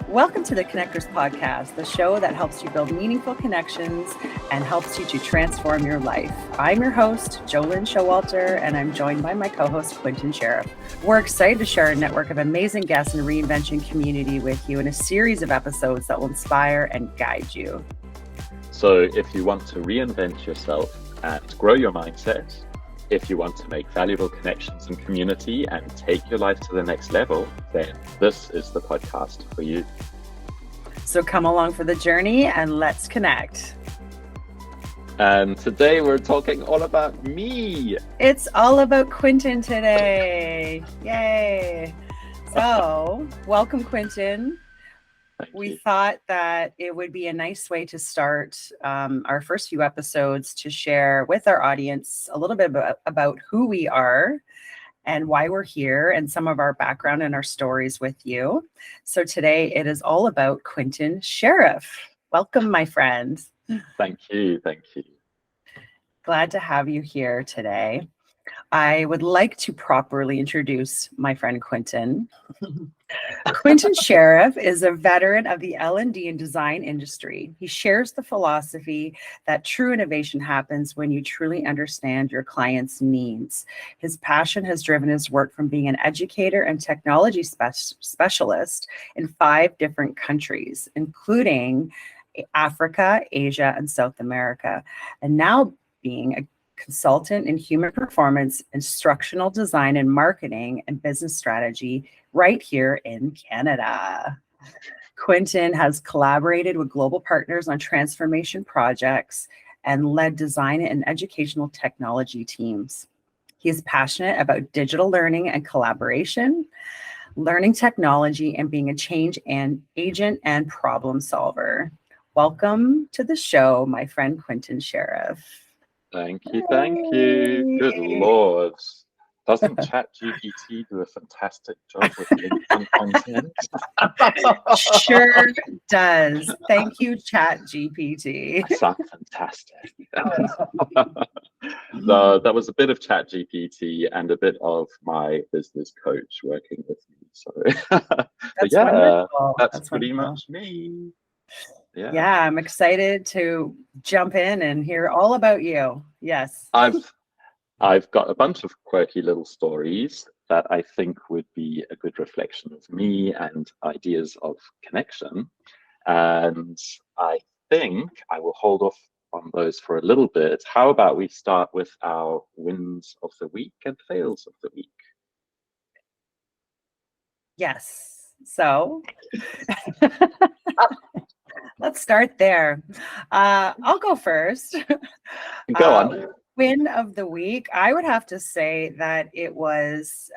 Welcome to the Connectors Podcast, the show that helps you build meaningful connections and helps you to transform your life. I'm your host, Jolyn Showalter, and I'm joined by my co-host, Quinten Sheriff. We're excited to share a network of amazing guests and reinvention community with you in a series of episodes that will inspire and guide you. So if you want to reinvent yourself and grow your mindset, if you want to make valuable connections and community and take your life to the next level, then this is the podcast for you. So come along for the journey and let's connect. And today we're talking all about me. It's all about Quinten today. Yay. So welcome, Quinten. We thought that it would be a nice way to start our first few episodes to share with our audience a little bit about who we are and why we're here and some of our background and our stories with you. So today it is all about Quinten Sheriff. Welcome, my friend. Thank you. Thank you. Glad to have you here today. I would like to properly introduce my friend Quinten. Quinten Sheriff is a veteran of the L&D and design industry. He shares the philosophy that true innovation happens when you truly understand your client's needs. His passion has driven his work from being an educator and technology specialist in 5 different countries, including Africa, Asia, and South America, and now being a consultant in human performance, instructional design and marketing, and business strategy right here in Canada. Quinten has collaborated with global partners on transformation projects and led design and educational technology teams. He is passionate about digital learning and collaboration, learning technology, and being a change and agent and problem solver. Welcome to the show, my friend Quinten Sheriff. Thank you. Thank you. Good Lord. Doesn't ChatGPT do a fantastic job with LinkedIn content? Sure does. Thank you, ChatGPT. I sound fantastic. So that was a bit of ChatGPT and a bit of my business coach working with me. So That's yeah, wonderful. that's pretty much me. Yeah, I'm excited to jump in and hear all about you. Yes. I've got a bunch of quirky little stories that I think would be a good reflection of me and ideas of connection. And I think I will hold off on those for a little bit. How about we start with our wins of the week and fails of the week? Yes. So let's start there. I'll go first. Go on. Win of the week, I would have to say that it was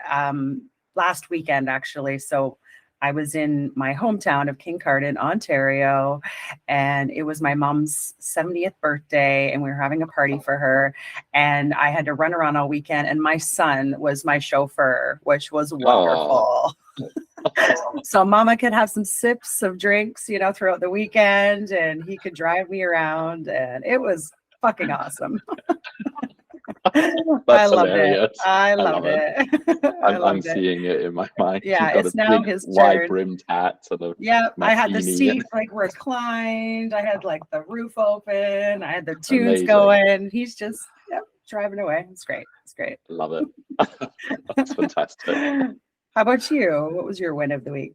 last weekend, actually. So I was in my hometown of Kincardine, Ontario, and it was my mom's 70th birthday, and we were having a party for her, and I had to run around all weekend, and my son was my chauffeur, which was wonderful. So mama could have some sips of drinks, throughout the weekend, and he could drive me around, and it was fucking awesome. I loved it. I loved it. I'm seeing it in my mind. Yeah, got it's a now big his turn. wide-brimmed hat and a I had the martini seat reclined. I had the roof open. I had the tunes Amazing. going. He's just driving away. It's great. It's great. Love it. That's fantastic. How about you? What was your win of the week?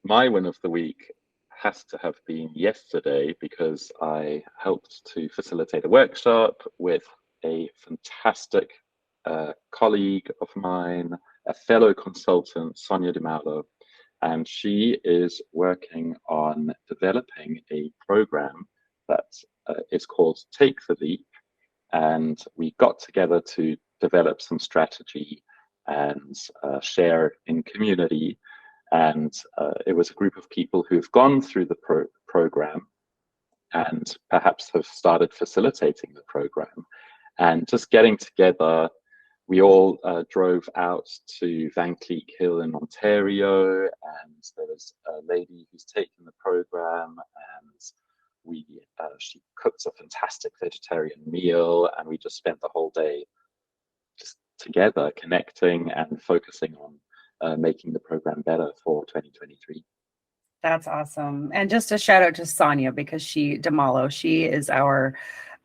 My win of the week has to have been yesterday because I helped to facilitate a workshop with a fantastic colleague of mine, a fellow consultant, Sonia Di Mauro, and she is working on developing a program that is called Take the Leap. And we got together to develop some strategy and share in community. And it was a group of people who've gone through the program and perhaps have started facilitating the program. and just getting together. We all drove out to Van Cleek Hill in Ontario, and there was a lady who's taken the program, and she cooks a fantastic vegetarian meal, and we just spent the whole day just together, connecting and focusing on making the program better for 2023. That's awesome. And just a shout out to Sonia, because she is our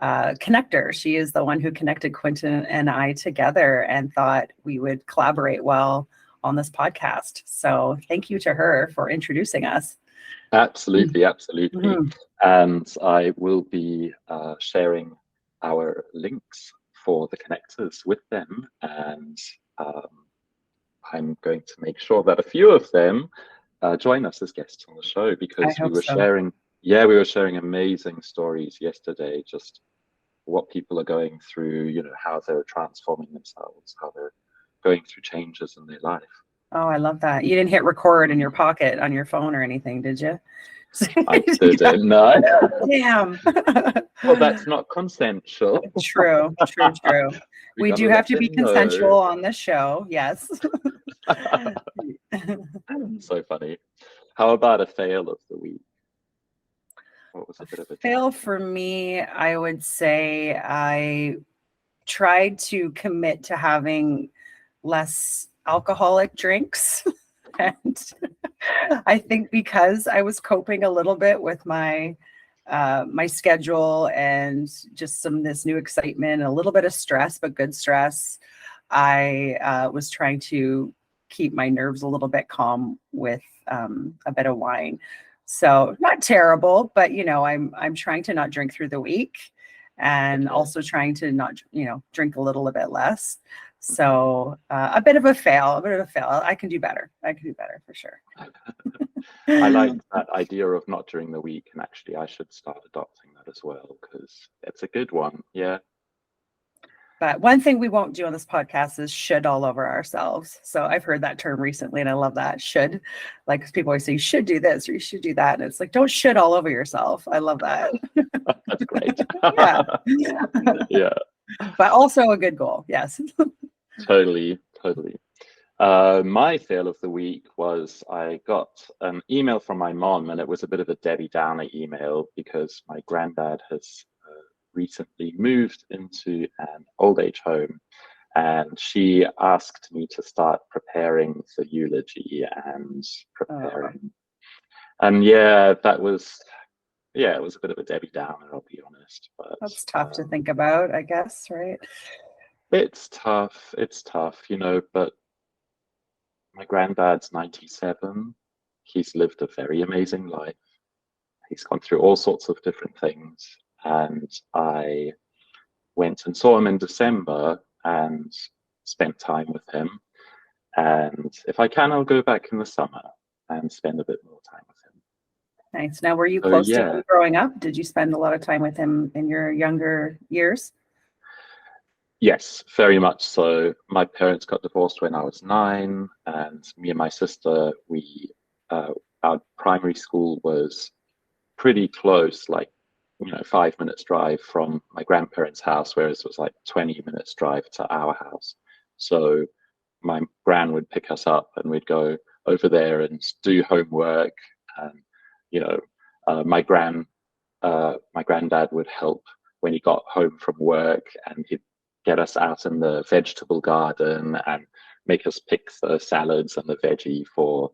connector. She is the one who connected Quinten and I together and thought we would collaborate well on this podcast. So thank you to her for introducing us. Absolutely, absolutely. And I will be sharing our links for the connectors with them, and I'm going to make sure that a few of them join us as guests on the show, because we were sharing amazing stories yesterday, just what people are going through, you know, how they're transforming themselves, how they're going through changes in their life. Oh, I love that. You didn't hit record in your pocket on your phone or anything, did you? I didn't, no. Damn. Well, that's not consensual. True. We do have to be consensual on this show, yes. So funny. How about a fail of the week? What was a bit of a fail for me? I would say I tried to commit to having less alcoholic drinks. And I think because I was coping a little bit with my my schedule and just this new excitement, a little bit of stress, but good stress, I was trying to keep my nerves a little bit calm with a bit of wine. So not terrible, but you know, I'm trying to not drink through the week, and also trying to not, you know, drink a little bit less. So a bit of a fail. I can do better for sure. I like that idea of not during the week, and actually I should start adopting that as well, because it's a good one. Yeah. But one thing we won't do on this podcast is should all over ourselves. So I've heard that term recently, and I love that. Should, like, people always say you should do this or you should do that, and it's like, don't should all over yourself. I love that. That's great. Yeah. But also a good goal. Yes. Totally. My fail of the week was I got an email from my mom, and it was a bit of a Debbie Downer email, because my granddad has recently moved into an old age home, and she asked me to start preparing the eulogy and preparing. And it was a bit of a Debbie Downer, I'll be honest. But that's tough to think about, I guess, right? It's tough, you know, but my granddad's 97. He's lived a very amazing life. He's gone through all sorts of different things. And I went and saw him in December and spent time with him. And if I can, I'll go back in the summer and spend a bit more time with him. Nice. Now, were you close to him growing up? Did you spend a lot of time with him in your younger years? Yes, very much so. My parents got divorced when I was 9, and me and my sister, our primary school was pretty close, like, you know, 5 minutes drive from my grandparents' house, whereas it was like 20 minutes drive to our house. So my gran would pick us up, and we'd go over there and do homework. And you know, my granddad would help when he got home from work, and he'd get us out in the vegetable garden and make us pick the salads and the veggie for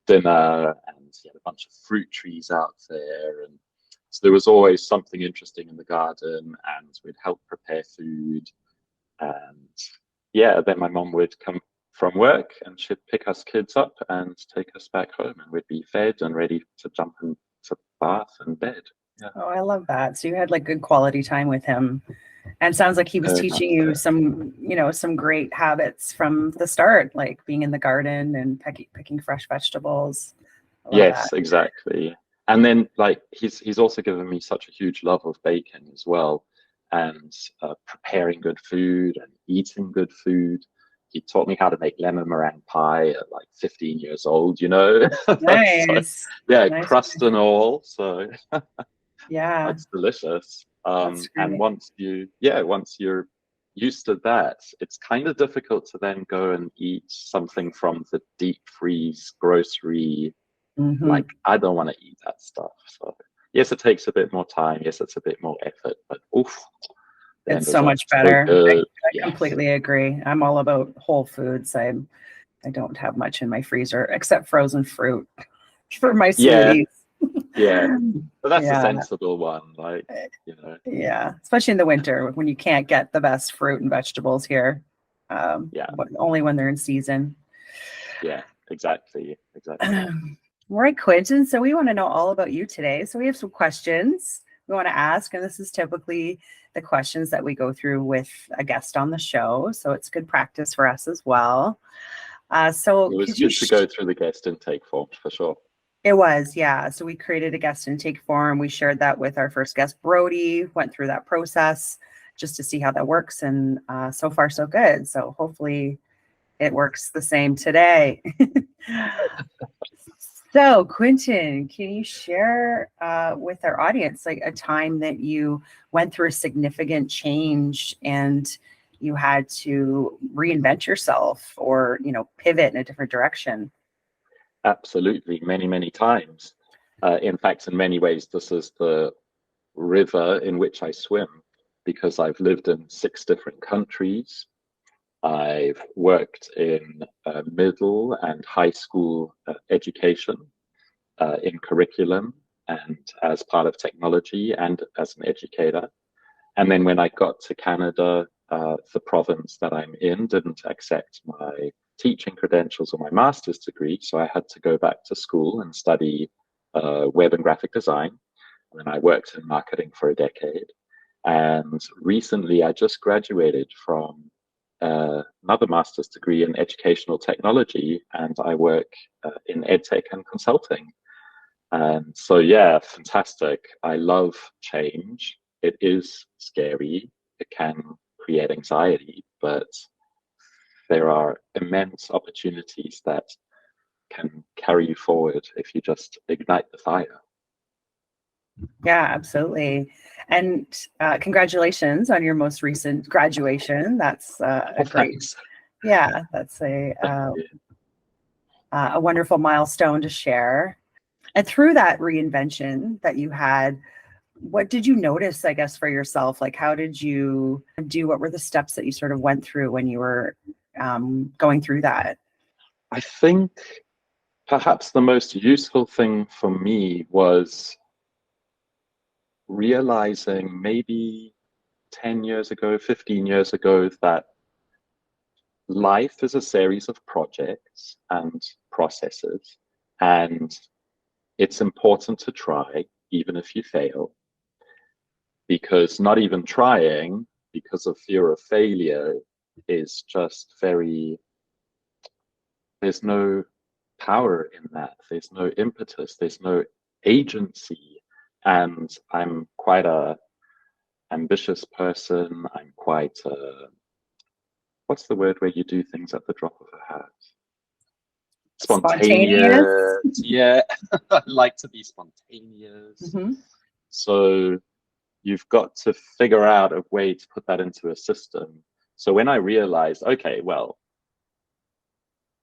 dinner. And he had a bunch of fruit trees out there, and so there was always something interesting in the garden, and we'd help prepare food. And then my mom would come from work, and she'd pick us kids up and take us back home, and we'd be fed and ready to jump into bath and bed. Yeah. Oh, I love that. So you had like good quality time with him, and sounds like he was teaching you some great habits from the start, like being in the garden and picking fresh vegetables. Yes, exactly. And then, like, he's also given me such a huge love of bacon as well, and preparing good food and eating good food. He taught me how to make lemon meringue pie at like 15 years old, you know. Nice. Nice. Crust and all. So yeah, it's delicious. And once you're used to that, it's kind of difficult to then go and eat something from the deep freeze grocery. Like, I don't want to eat that stuff. So yes, it takes a bit more time. Yes, it's a bit more effort, but oof, the end It's so much result's so better. good. I Yes. completely agree. I'm all about whole foods. I don't have much in my freezer except frozen fruit for my Yeah, smoothies. yeah. But that's a Yeah, sensible one, like, you know. yeah. Especially in the winter when you can't get the best fruit and vegetables here. Yeah, But only when they're in season. yeah, exactly, exactly. All right, Quinten. So we want to know all about you today. So we have some questions we want to ask, and this is typically the questions that we go through with a guest on the show. So it's good practice for us as well. So It was could you? good to go through the guest intake form for sure. It was, yeah. So we created a guest intake form. We shared that with our first guest, Brody. Went through that process just to see how that works, and so far so good. So hopefully it works the same today. So, Quinten, can you share with our audience like a time that you went through a significant change and you had to reinvent yourself or, pivot in a different direction? Absolutely, many, many times. In fact, in many ways, this is the river in which I swim because I've lived in 6 different countries. I've worked in middle and high school education, in curriculum and as part of technology and as an educator. And then when I got to Canada, the province that I'm in didn't accept my teaching credentials or my master's degree. So I had to go back to school and study web and graphic design. And I worked in marketing for a decade. And recently I just graduated from another master's degree in educational technology, and I work in edtech and consulting. And so, yeah, fantastic. I love change. It is scary. It can create anxiety, but there are immense opportunities that can carry you forward if you just ignite the fire. Yeah, absolutely. And congratulations on your most recent graduation. That's a great, Thanks. yeah, that's a wonderful milestone to share. And through that reinvention that you had, what did you notice, I guess, for yourself? Like, how did you do? What were the steps that you sort of went through when you were going through that? I think perhaps the most useful thing for me was realizing maybe 10 years ago, 15 years ago, that life is a series of projects and processes, and it's important to try, even if you fail, because not even trying, because of fear of failure, is just there's no power in that. There's no impetus, there's no agency. And I'm quite a ambitious person. I'm quite what's the word where you do things at the drop of a hat? Spontaneous. Spontaneous. Yeah, I like to be spontaneous. Mm-hmm. So you've got to figure out a way to put that into a system. So when I realized, okay, well,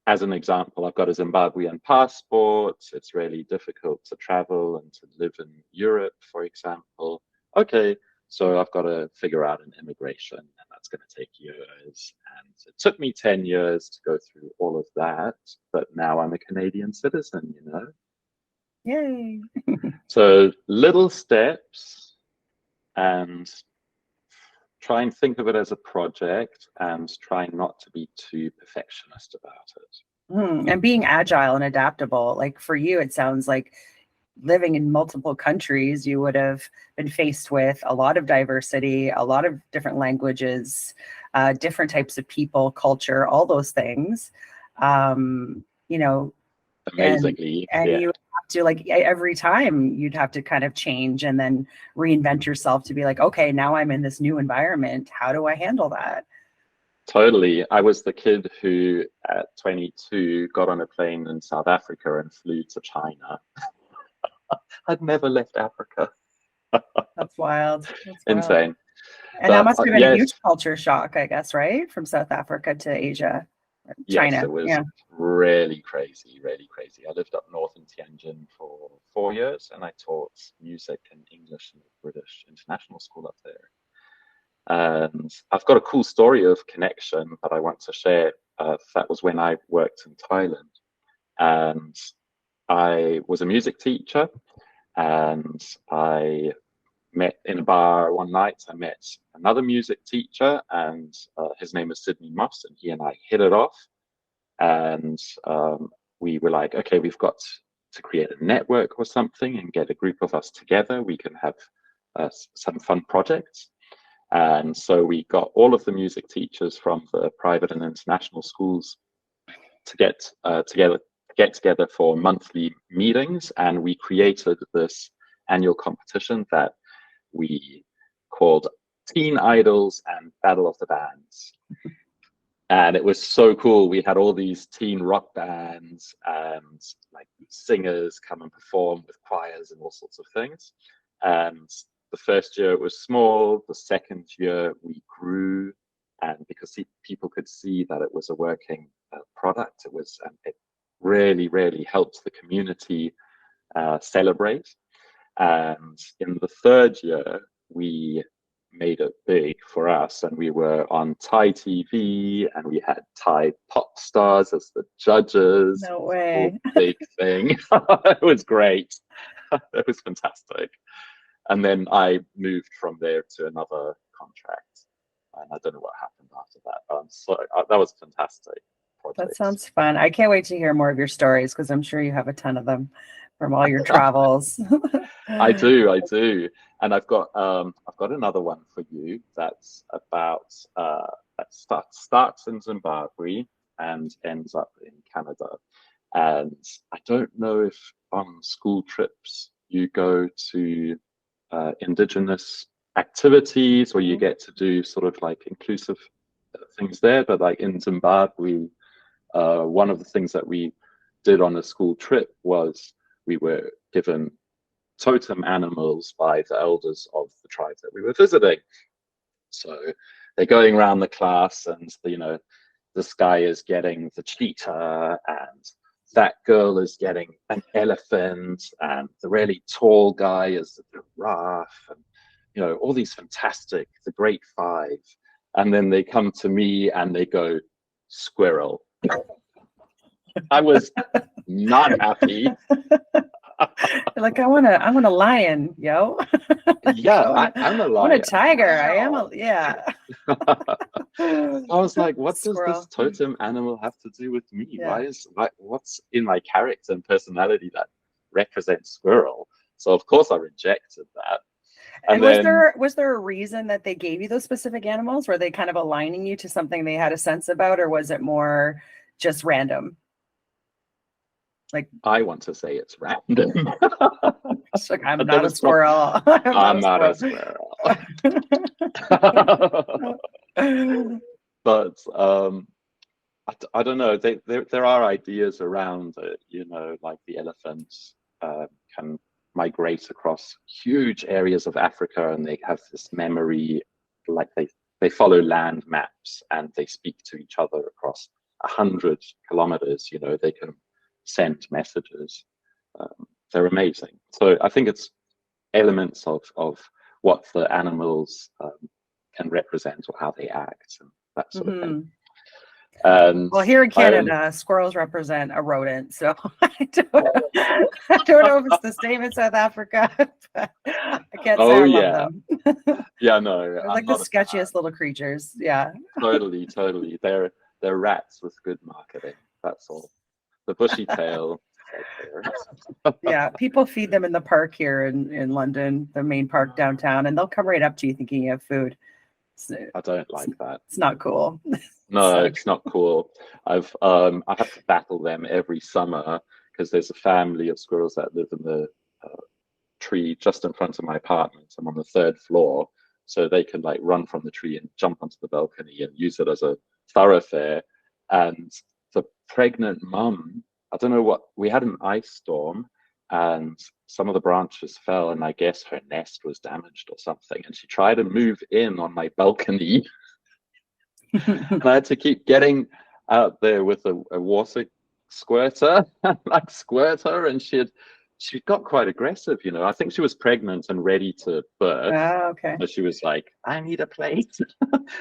as an example, I've got a Zimbabwean passport. It's really difficult to travel and to live in Europe, for example. Okay, so I've got to figure out an immigration, and that's going to take years. And it took me 10 years to go through all of that, but now I'm a Canadian citizen, you know? Yay. So little steps, and try and think of it as a project, and try not to be too perfectionist about it. And being agile and adaptable. Like for you, it sounds like living in multiple countries, you would have been faced with a lot of diversity, a lot of different languages, different types of people, culture, all those things. You know, Amazingly, and yeah. you have to like every time you'd have to kind of change and then reinvent yourself to be like, okay, now I'm in this new environment. How do I handle that? Totally. I was the kid who, at 22, got on a plane in South Africa and flew to China. I'd never left Africa. That's wild. That's wild. Insane. And that must have been a yes, huge culture shock, I guess, right? From South Africa to Asia, yes, China. it was Yeah. really crazy, really crazy. I lived up north in Tianjin for 4 years, and I taught music and English in the British International School up there. And I've got a cool story of connection that I want to share. That was when I worked in Thailand, and I was a music teacher, and I met in a bar one night. I met another music teacher, and his name is Sydney Moss, and he and I hit it off. And we were like, okay, we've got to create a network or something and get a group of us together. We can have some fun projects. And so we got all of the music teachers from the private and international schools to get together for monthly meetings, and we created this annual competition that we called Teen Idols and Battle of the Bands. And it was so cool. We had all these teen rock bands and like singers come and perform with choirs and all sorts of things. And the first year it was small. The second year we grew, and because people could see that it was a working product, it really, really helped the community celebrate. And in the third year, we made it big for us, and we were on Thai TV, and we had Thai pop stars as the judges. No way. Big thing. It was great. It was fantastic. And then I moved from there to another contract, and I don't know what happened after that. So that was fantastic. That sounds fun. I can't wait to hear more of your stories because I'm sure you have a ton of them from all your travels. I do. And I've got another one for you that's about that starts in Zimbabwe and ends up in Canada. And I don't know if on school trips you go to indigenous activities or you get to do sort of like inclusive things there, but like in Zimbabwe, one of the things that we did on a school trip was we were given totem animals by the elders of the tribe that we were visiting. So they're going around the class, and this guy is getting the cheetah, and that girl is getting an elephant, and the really tall guy is the giraffe, and all these fantastic, the great five. And then they come to me and they go, squirrel. I was not happy. Like, I want a lion, yo. Yeah, I'm a lion. I want a tiger. I am yeah. I was like, what does Squirrel. this totem animal have to do with me? Yeah. What's in my character and personality that represents squirrel? So of course I rejected that. And was there a reason that they gave you those specific animals? Were they kind of aligning you to something they had a sense about, or was it more just random? Like, I want to say it's random. It's like, I'm not a squirrel. I'm not a squirrel. But I don't know. There are ideas around it, like the elephants can migrate across huge areas of Africa, and they have this memory, like they follow land maps and they speak to each other across 100 kilometers. They can send messages. They're amazing. So I think it's elements of what the animals can represent or how they act and that sort of thing. And well, here in Canada, squirrels represent a rodent, so I don't know if it's the same in South Africa, but I can't say I love them. Yeah, no, they're like the sketchiest little creatures. Yeah, totally. They're rats with good marketing. That's all. The bushy tail. Yeah, people feed them in the park here in London, the main park downtown, and they'll come right up to you thinking you have food. So I don't like that. It's not cool. No, it's not cool. I have to battle them every summer because there's a family of squirrels that live in the tree just in front of my apartment. I'm on the 3rd floor, so they can like run from the tree and jump onto the balcony and use it as a thoroughfare. And the pregnant mum, I don't know we had an ice storm, and some of the branches fell, and I guess her nest was damaged or something. And she tried to move in on my balcony, and I had to keep getting out there with a water squirter, like squirt her, and she got quite aggressive, you know. I think she was pregnant and ready to birth. Oh, okay. So she was like, I need a plate.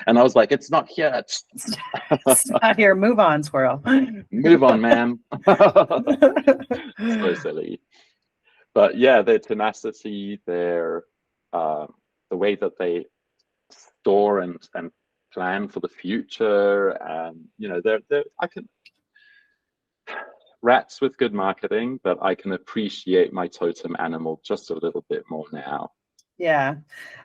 And I was like, it's not here. It's not here. Move on, squirrel. Move on, ma'am. So silly. But yeah, their tenacity, their the way that they store and plan for the future, and you know, I can rats with good marketing, but I can appreciate my totem animal just a little bit more now. Yeah.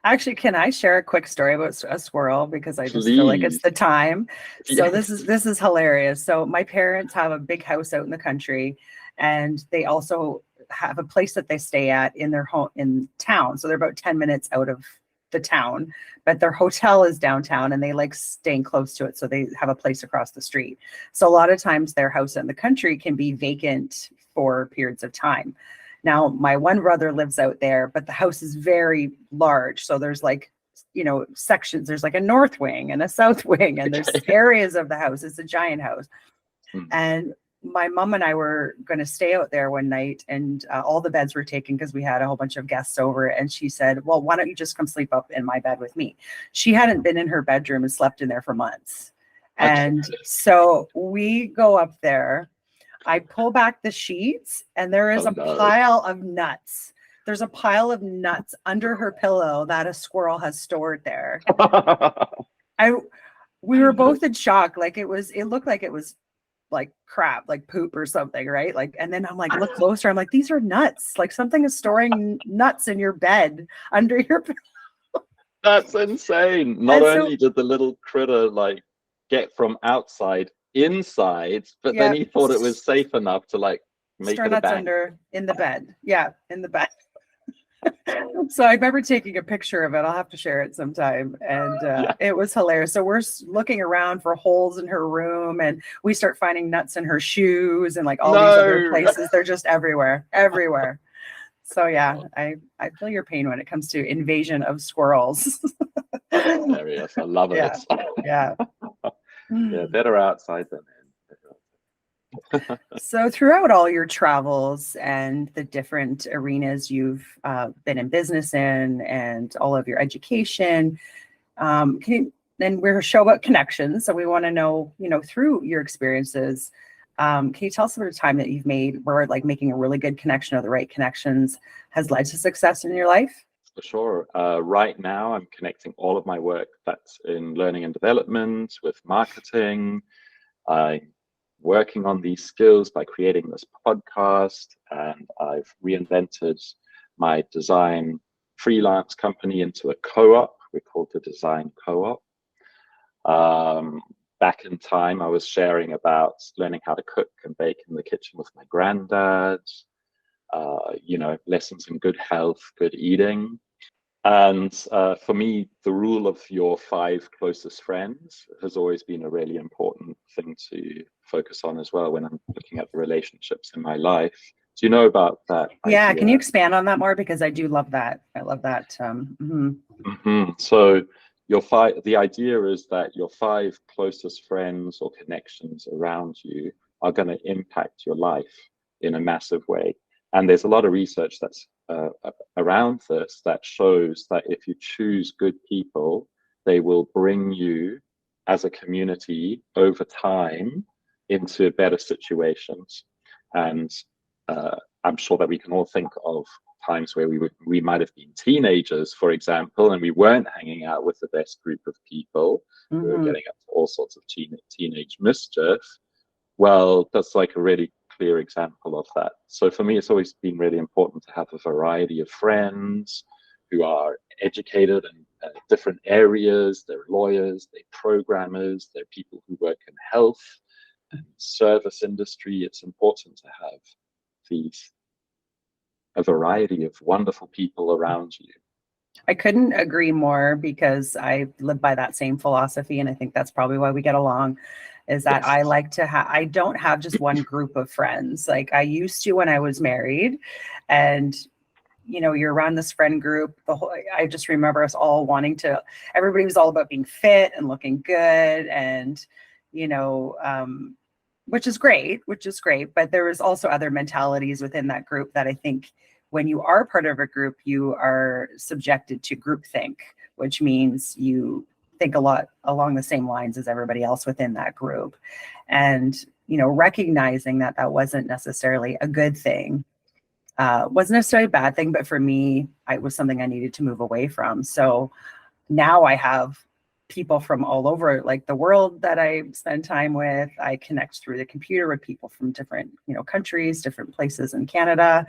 Actually, can I share a quick story about a squirrel, because I just feel like it's Please. the time. So Yes. this is hilarious. So my parents have a big house out in the country, and they also have a place that they stay at in their home in town. So they're about 10 minutes out of the town, but their hotel is downtown, and they like staying close to it. So they have a place across the street. So a lot of times their house in the country can be vacant for periods of time. Now, my one brother lives out there, but the house is very large. So there's like, you know, sections. There's like a north wing and a south wing, and there's areas of the house. It's a giant house. And my mom and I were going to stay out there one night, and all the beds were taken because we had a whole bunch of guests over. And she said, well, why don't you just come sleep up in my bed with me? She hadn't been in her bedroom and slept in there for months. And so we go up there. I pull back the sheets, and there is pile of nuts. There's a pile of nuts under her pillow that a squirrel has stored there. We were both in shock. Like it looked like it was like crap, like poop or something, right? Like, and then I'm like, look closer. I'm like, these are nuts. Like something is storing nuts in your bed under your pillow. That's insane. Not only did the little critter like get from outside inside, but then he thought it was safe enough to like make it a bank. Under in the bed. Yeah, in the bed. So I remember taking a picture of it. I'll have to share it sometime. And it was hilarious. So we're looking around for holes in her room, and we start finding nuts in her shoes and like all these other places. They're just everywhere. So yeah, I feel your pain when it comes to invasion of squirrels. That's hilarious. I love it. Yeah. Yeah, better outside than in. So throughout all your travels and the different arenas you've been in business in, and all of your education, and we're a show about connections. So we want to know, you know, through your experiences, can you tell us about a time that you've made where like making a really good connection or the right connections has led to success in your life? For sure. Right now, I'm connecting all of my work that's in learning and development with marketing. I'm working on these skills by creating this podcast, and I've reinvented my design freelance company into a co-op. We call it the Design Co-op. Back in time, I was sharing about learning how to cook and bake in the kitchen with my granddad. You know, lessons in good health, good eating. And for me, the rule of your 5 closest friends has always been a really important thing to focus on as well when I'm looking at the relationships in my life. Do you know about that? Yeah, idea? can you expand on that more? Because I do love that. I love that. So the idea is that your 5 closest friends or connections around you are going to impact your life in a massive way. And there's a lot of research that's around this that shows that if you choose good people, they will bring you as a community over time into better situations. And I'm sure that we can all think of times where we might have been teenagers, for example, and we weren't hanging out with the best group of people. We were getting up to all sorts of teenage mischief. Well, that's like a really clear example of that. So for me, it's always been really important to have a variety of friends who are educated in different areas. They're lawyers, they're programmers, they're people who work in health and service industry. It's important to have a variety of wonderful people around you. I couldn't agree more because I live by that same philosophy. And I think that's probably why we get along is that Yes. I like to have, I don't have just one group of friends. Like I used to when I was married, and you're around this friend group. I just remember us all wanting to, everybody was all about being fit and looking good and, you know, which is great, But there was also other mentalities within that group that I think when you are part of a group, you are subjected to groupthink, which means you think a lot along the same lines as everybody else within that group. And, recognizing that that wasn't necessarily a good thing, wasn't necessarily a bad thing, but for me, it was something I needed to move away from. So now I have people from all over like the world that I spend time with. I connect through the computer with people from different, countries, different places in Canada.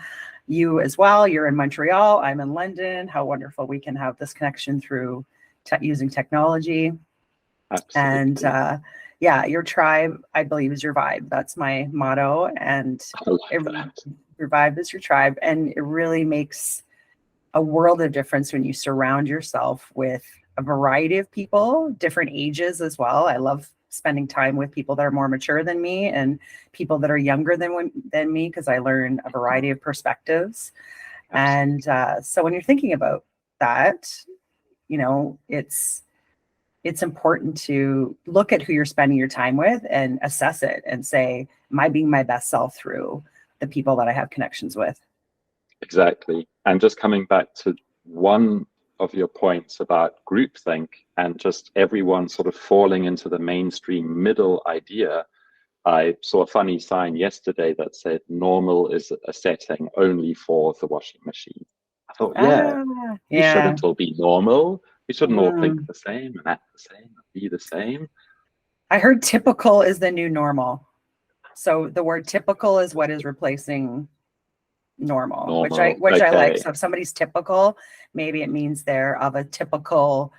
You as well, you're in Montreal, I'm in London. How wonderful we can have this connection through using technology. Absolutely. And yeah, your tribe, I believe, is your vibe. That's my motto. And your vibe is your tribe. And it really makes a world of difference when you surround yourself with a variety of people, different ages as well. I love spending time with people that are more mature than me and people that are younger than me, because I learn a variety of perspectives. Absolutely. And so when you're thinking about that, it's important to look at who you're spending your time with and assess it and say, am I being my best self through the people that I have connections with? Exactly. And just coming back to one of your points about groupthink and just everyone sort of falling into the mainstream middle idea, I saw a funny sign yesterday that said normal is a setting only for the washing machine. I thought, we shouldn't all be normal. We shouldn't all think the same and act the same and be the same. I heard typical is the new normal. So the word typical is what is replacing normal. Which I like. So if somebody's typical, maybe it means they're of a typical,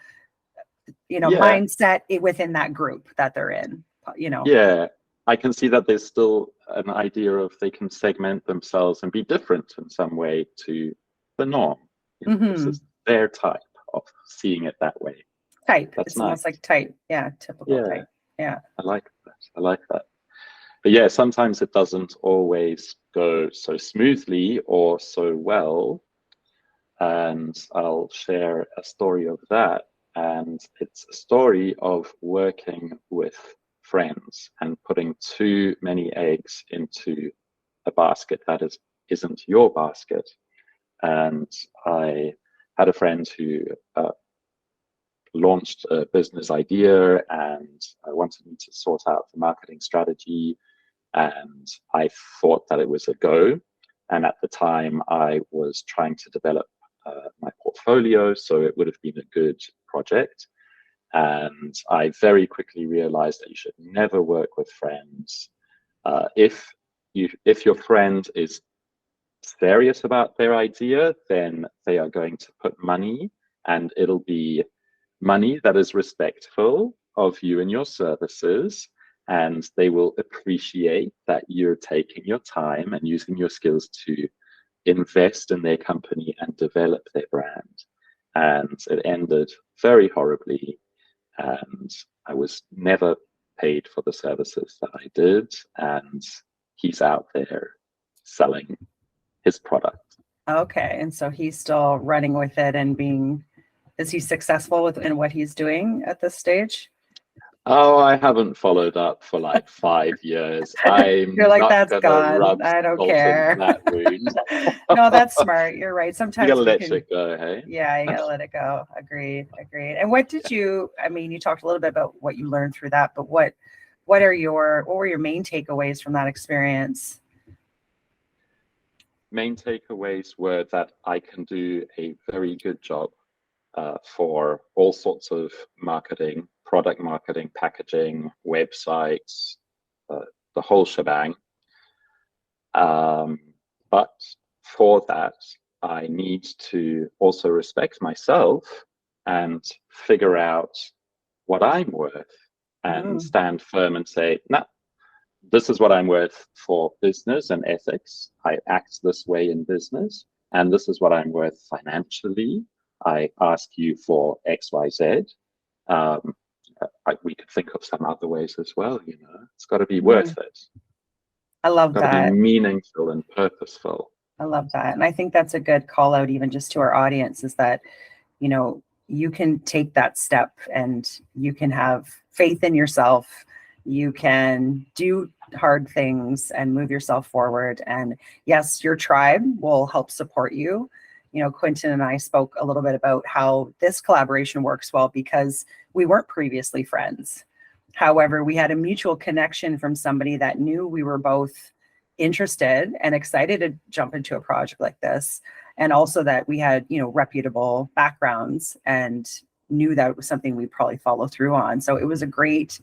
mindset within that group that they're in, Yeah, I can see that there's still an idea of they can segment themselves and be different in some way to the norm. This is their type of seeing it that way. Type. It's nice. Almost like type. Yeah, typical type. Yeah. I like that. But yeah, sometimes it doesn't always go so smoothly or so well. And I'll share a story of that. And it's a story of working with friends and putting too many eggs into a basket that isn't your basket. And I had a friend who launched a business idea and wanted me to sort out the marketing strategy. And I thought that it was a go. And at the time, I was trying to develop my portfolio, so it would have been a good project. And I very quickly realized that you should never work with friends. If your friend is serious about their idea, then they are going to put money, and it'll be money that is respectful of you and your services, and they will appreciate that you're taking your time and using your skills to invest in their company and develop their brand. And it ended very horribly, and I was never paid for the services that I did, and he's out there selling his product. Okay, and so he's still running with it and is he successful in what he's doing at this stage? Oh, I haven't followed up for like 5 years. You're like, that's gone. I don't care. That wound. No, that's smart. You're right. Sometimes you gotta let it go, hey? Yeah, you gotta let it go. Agreed. And what did you talked a little bit about what you learned through that, but what were your main takeaways from that experience? Main takeaways were that I can do a very good job for all sorts of marketing, product marketing, packaging, websites, the whole shebang. But for that, I need to also respect myself and figure out what I'm worth and stand firm and say, nah, this is what I'm worth for business and ethics. I act this way in business, and this is what I'm worth financially. I ask you for XYZ. We could think of some other ways as well, you know. It's got to be worth it. I love Got to be that. meaningful and purposeful. I love that. And I think that's a good call out, even just to our audience, is that, you know, you can take that step and you can have faith in yourself. You can do hard things and move yourself forward. And yes, your tribe will help support you. You know, Quinten and I spoke a little bit about how this collaboration works well because we weren't previously friends. However, we had a mutual connection from somebody that knew we were both interested and excited to jump into a project like this, and also that we had, you know, reputable backgrounds and knew that it was something we'd probably follow through on. So it was a great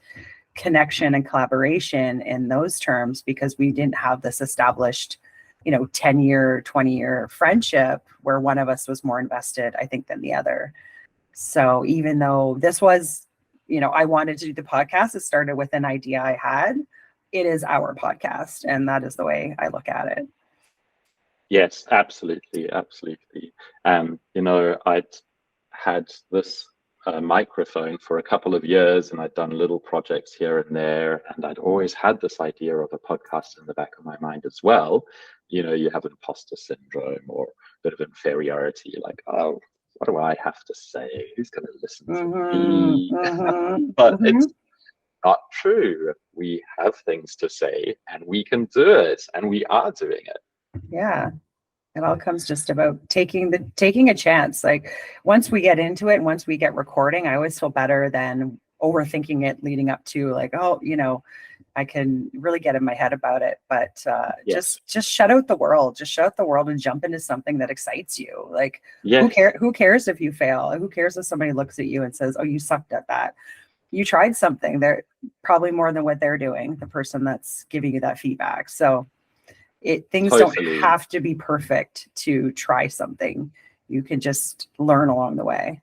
connection and collaboration in those terms, because we didn't have this established, you know, 10-year, 20-year friendship where one of us was more invested, I think, than the other. So even though this was, you know, I wanted to do the podcast, it started with an idea I had. It is our podcast, and that is the way I look at it. Yes, absolutely, absolutely. You know, I'd had this microphone for a couple of years, and I'd done little projects here and there, and I'd always had this idea of a podcast in the back of my mind as well. You know, you have imposter syndrome or a bit of inferiority, like, oh, what do I have to say? Who's going to listen to me? But it's not true. We have things to say, and we can do it, and we are doing it. Yeah. It all comes just about taking a chance. Like once we get into it and once we get recording, I always feel better than overthinking it leading up to, like, oh, you know, I can really get in my head about it. But Yes. just shut out the world. Just shut out the world and jump into something that excites you. Like Yes. who cares if you fail? Who cares if somebody looks at you and says, oh, you sucked at that? You tried something. They're probably more than what they're doing, the person that's giving you that feedback. So things Totally. don't have to be perfect to try something. You can just learn along the way.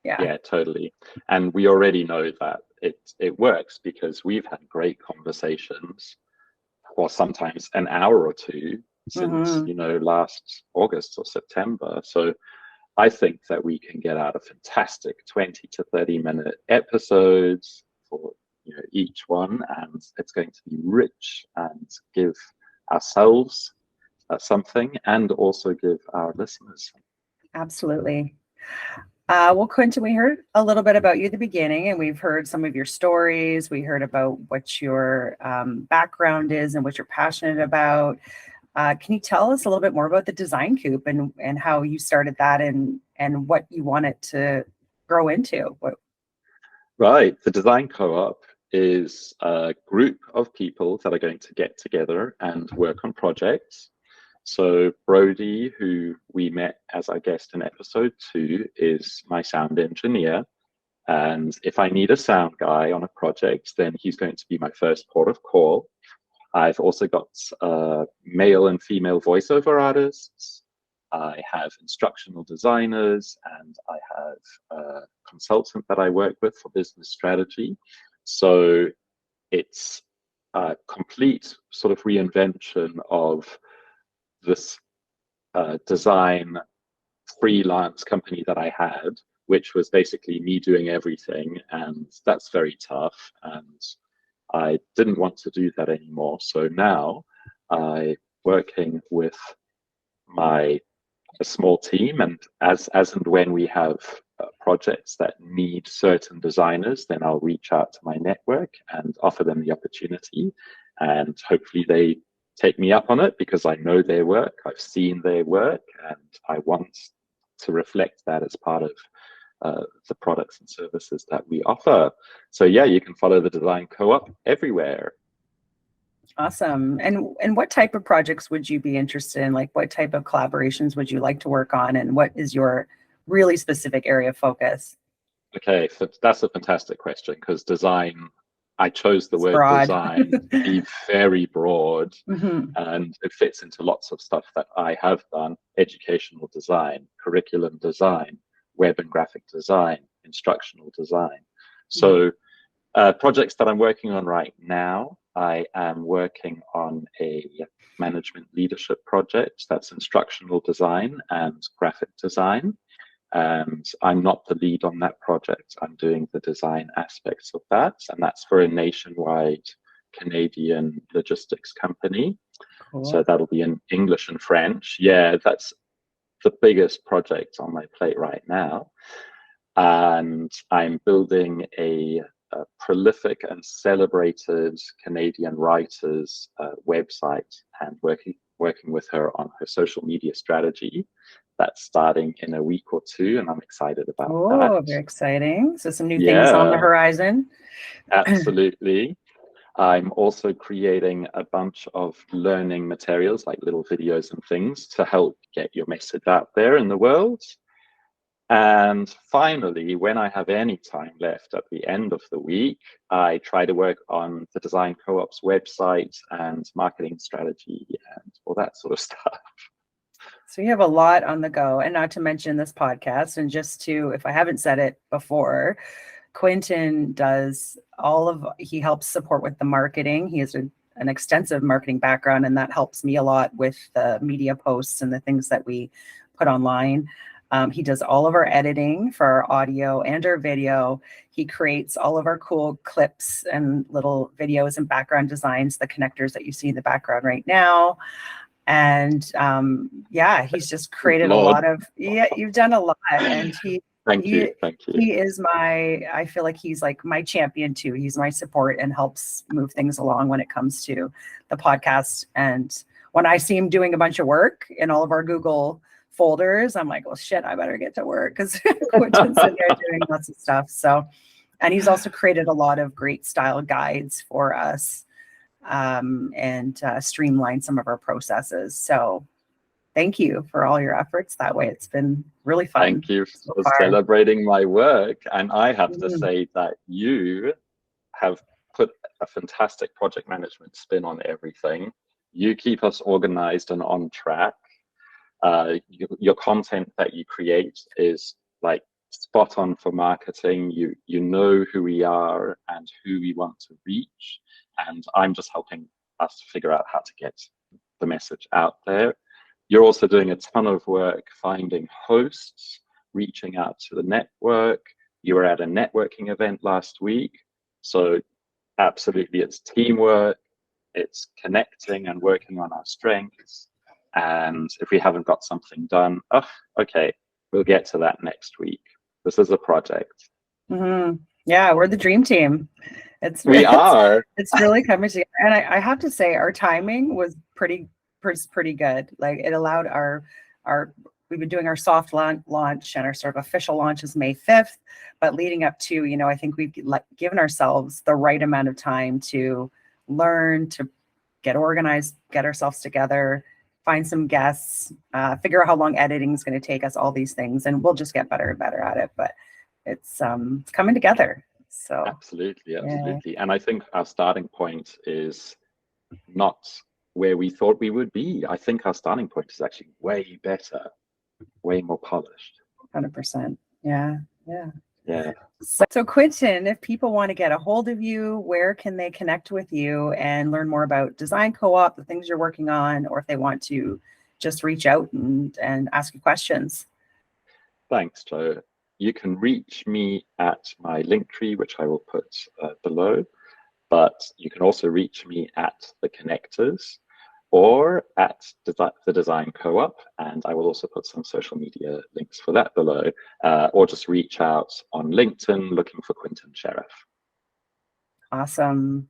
Yeah, totally. And we already know that it works because we've had great conversations for sometimes an hour or two since, you know, last August or September. So I think that we can get out a fantastic 20 to 30-minute episodes for, you know, each one, and it's going to be rich and give ourselves something, and also give our listeners something. Absolutely. Well, Quinten, we heard a little bit about you at the beginning, and we've heard some of your stories. We heard about what your background is and what you're passionate about. Can you tell us a little bit more about the Design Coop and how you started that and what you want it to grow into? Right. The Design Co-op is a group of people that are going to get together and work on projects. So Brody, who we met as our guest in episode 2, is my sound engineer. And if I need a sound guy on a project, then he's going to be my first port of call. I've also got male and female voiceover artists. I have instructional designers, and I have a consultant that I work with for business strategy. So it's a complete sort of reinvention of this design freelance company that I had, which was basically me doing everything, and that's very tough. And I didn't want to do that anymore. So now I'm working with a small team, and as and when we have projects that need certain designers, then I'll reach out to my network and offer them the opportunity, and hopefully they take me up on it because I know their work, I've seen their work, and I want to reflect that as part of the products and services that we offer. So yeah, you can follow the Design Co-op everywhere. Awesome. And what type of projects would you be interested in? Like what type of collaborations would you like to work on? And what is your really specific area of focus? Okay, so that's a fantastic question, because design, I chose the word broad. Design to be very broad, and it fits into lots of stuff that I have done: educational design, curriculum design, web and graphic design, instructional design. So projects that I'm working on right now, I am working on a management leadership project that's instructional design and graphic design. and I'm not the lead on that project. I'm doing the design aspects of that, and that's for a nationwide Canadian logistics company. Cool. So that'll be in English and French. Yeah, that's the biggest project on my plate right now. And I'm building a prolific and celebrated Canadian writer's website, and working with her on her social media strategy. That's starting in a week or two, and I'm excited about that. Oh, very exciting. So some new things on the horizon. Absolutely. I'm also creating a bunch of learning materials, like little videos and things, to help get your message out there in the world. And finally, when I have any time left at the end of the week, I try to work on the Design Co-op's website and marketing strategy and all that sort of stuff. So you have a lot on the go, and not to mention this podcast. And just to, if I haven't said it before, Quinten he helps support with the marketing. He has an extensive marketing background, and that helps me a lot with the media posts and the things that we put online. He does all of our editing for our audio and our video. He creates all of our cool clips and little videos and background designs, the connectors that you see in the background right now. And he's just created a lot of, you've done a lot. And Thank you. He is I feel like he's like my champion too. He's my support and helps move things along when it comes to the podcast. And when I see him doing a bunch of work in all of our Google folders, I'm like, well, shit, I better get to work, because Quinten's in there doing lots of stuff. So, and he's also created a lot of great style guides for us, and streamlined some of our processes. So thank you for all your efforts that way. It's been really fun. Thank you for celebrating my work. And I have to say that you have put a fantastic project management spin on everything. You keep us organized and on track. Your content that you create is like spot on for marketing. You know who we are and who we want to reach, and I'm just helping us figure out how to get the message out there. You're also doing a ton of work finding hosts, reaching out to the network. You were at a networking event last week, so absolutely, it's teamwork, it's connecting and working on our strengths. And if we haven't got something done, okay, we'll get to that next week. This is a project. Mm-hmm. Yeah, we're the dream team. It's really coming together. And I have to say, our timing was pretty good. Like, it allowed we've been doing our soft launch, and our sort of official launch is May 5th. But leading up to, I think we've given ourselves the right amount of time to learn, to get organized, get ourselves together, find some guests, figure out how long editing is going to take us, all these things, and we'll just get better and better at it. But it's coming together. So absolutely. Yeah. And I think our starting point is not where we thought we would be. I think our starting point is actually way better, way more polished. 100%. Yeah. So Quinten, if people want to get a hold of you, where can they connect with you and learn more about Design Co-op, the things you're working on, or if they want to just reach out and ask you questions? Thanks, Jo. You can reach me at my Linktree, which I will put below, but you can also reach me at the Connectors or at the Design Co-op, and I will also put some social media links for that below, or just reach out on LinkedIn looking for Quinten Sheriff. Awesome.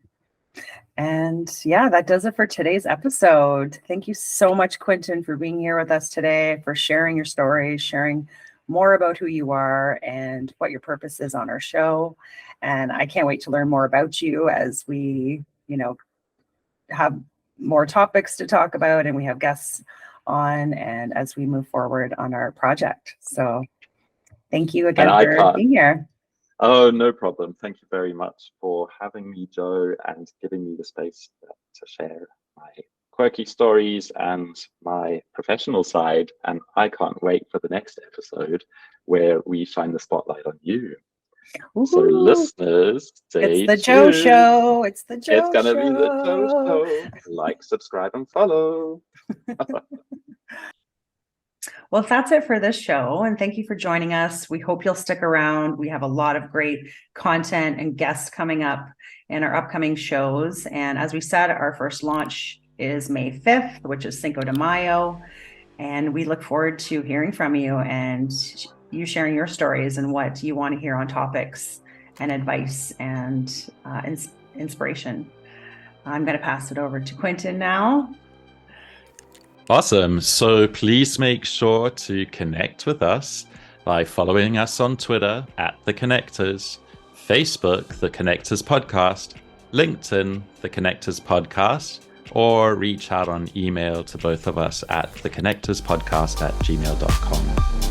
And yeah, that does it for today's episode. Thank you so much, Quinten, for being here with us today, for sharing your stories, sharing more about who you are and what your purpose is on our show. And I can't wait to learn more about you as we, have more topics to talk about, and we have guests on, and as we move forward on our project. So thank you again for being here. Oh, no problem. Thank you very much for having me, Jo, and giving me the space to share my quirky stories and my professional side. And I can't wait for the next episode where we shine the spotlight on you. Ooh. So listeners, stay tuned. It's the Jo Show. It's the Jo Show. It's going to be the Jo Show. Like, subscribe, and follow. Well, that's it for this show. And thank you for joining us. We hope you'll stick around. We have a lot of great content and guests coming up in our upcoming shows. And as we said, our first launch is May 5th, which is Cinco de Mayo. And we look forward to hearing from you and you sharing your stories and what you want to hear on topics and advice and inspiration. I'm going to pass it over to Quinten now. Awesome. So please make sure to connect with us by following us on Twitter at The Connectors, Facebook, The Connectors Podcast, LinkedIn, The Connectors Podcast, or reach out on email to both of us at theconnectorspodcast@gmail.com.